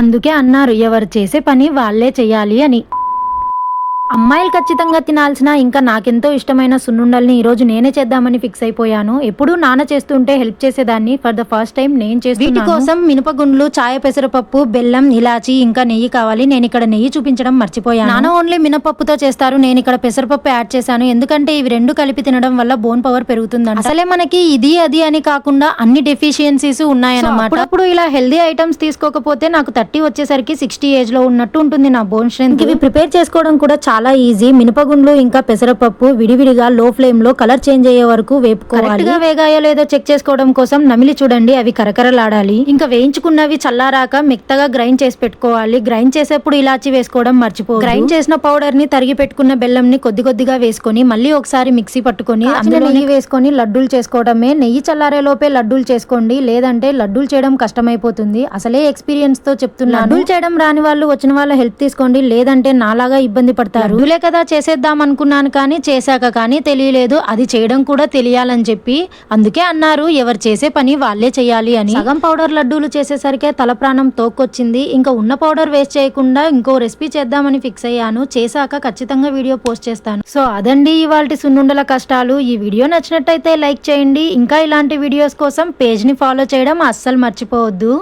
అందుకే అన్నారు ఎవరు చేసే పని వాళ్ళే చెయ్యాలి అని. అమ్మాయిలు ఖచ్చితంగా తినాల్సిన ఇంకా నాకెంతో ఇష్టమైన సున్నుండల్ని ఈరోజు నేనే చేద్దామని ఫిక్స్ అయిపోయాను. ఎప్పుడూ నాన్న చేస్తుంటే హెల్ప్ చేసేదాన్ని. ఫర్ ద ఫస్ట్ టైం నేను చేస్తున్నాను. వీటి కోసం మినపగుండ్లు, చాయ పెసరపప్పు, బెల్లం, ఇలాచి ఇంకా నెయ్యి కావాలి. నేను ఇక్కడ నెయ్యి చూపించడం మర్చిపోయాను. నాన్న ఓన్లీ మినపప్పుతో చేస్తారు, నేను ఇక్కడ పెసరపప్పు యాడ్ చేశాను. ఎందుకంటే ఇవి రెండు కలిపి తినడం వల్ల బోన్ పవర్ పెరుగుతుంది. అసలే మనకి ఇది అది అని కాకుండా అన్ని డెఫిషియన్సీస్ ఉన్నాయన్నమాట. అప్పుడు ఇలా హెల్దీ ఐటమ్స్ తీసుకోకపోతే నాకు 30 వచ్చేసరికి 60 ఏజ్ లో ఉన్నట్టు ఉంటుంది నా బోన్ స్ట్రెంత్. ఇవి ప్రిపేర్ చేసుకోవడం కూడా చాలా ఈజీ. మినపగుండ్లు ఇంకా పెసరపప్పు విడివిడిగా లో ఫ్లేమ్ లో కలర్ చేంజ్ అయ్యే వరకు వేపుకోవాలి. కరెక్ట్ గా వేగాయో లేదో చెక్ చేసుకోవడం కోసం నమిలి చూడండి, అవి కరకరలాడాలి. ఇంకా వేయించుకున్నవి చల్లారాక మెత్తగా గ్రైండ్ చేసి పెట్టుకోవాలి. గ్రైండ్ చేసేప్పుడు ఇలాచి వేసుకోవడం మర్చిపో. గ్రైండ్ చేసిన పౌడర్ ని తరిగి పెట్టుకున్న బెల్లం ని కొద్ది కొద్దిగా వేసుకొని మళ్ళీ ఒకసారి మిక్సీ పట్టుకొని అందులో నెయ్యి వేసుకొని లడ్డూలు చేసుకోవడమే. నెయ్యి చల్లారే లోపే లడ్డూలు చేసుకోండి, లేదంటే లడ్డూలు చేయడం కష్టమైపోతుంది. అసలే ఎక్స్పీరియన్స్ తో చెప్తున్నా. లడ్డూలు చేయడం రాని వాళ్ళు వచ్చిన వాళ్ళ హెల్ప్ తీసుకోండి, లేదంటే నాలాగా ఇబ్బంది పడతారు. లడ్డూలే కదా చేసేద్దాం అనుకున్నాను, కానీ చేశాక కానీ తెలియలేదు అది చేయడం కూడా తెలియాలని చెప్పి. అందుకే అన్నారు ఎవరు చేసే పని వాళ్ళే చేయాలి అని. సగం పౌడర్ లడ్డూలు చేసేసరికి తల ప్రాణం తోక్కొచ్చింది. ఇంకా ఉన్న పౌడర్ వేస్ట్ చేయకుండా ఇంకో రెసిపీ చేద్దామని ఫిక్స్ అయ్యాను. చేశాక ఖచ్చితంగా వీడియో పోస్ట్ చేస్తాను. సో అదండి ఇవాల్టి సున్నుండల కష్టాలు. ఈ వీడియో నచ్చినట్టయితే లైక్ చేయండి. ఇంకా ఇలాంటి వీడియోస్ కోసం పేజ్ ని ఫాలో చేయడం అస్సలు మర్చిపోవద్దు.